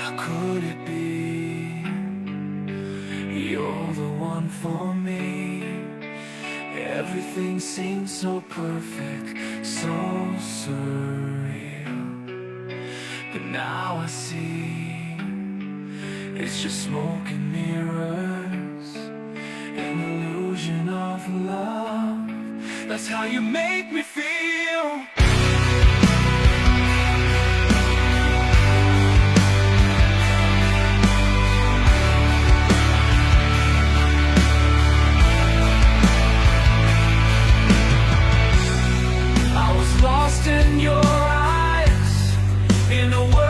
How could it be? You're the one for me. Everything seems so perfect, so surreal. But now I see it's just smoke and mirrors, an illusion of love. That's how you make me feel. I was lost in your eyes, in a world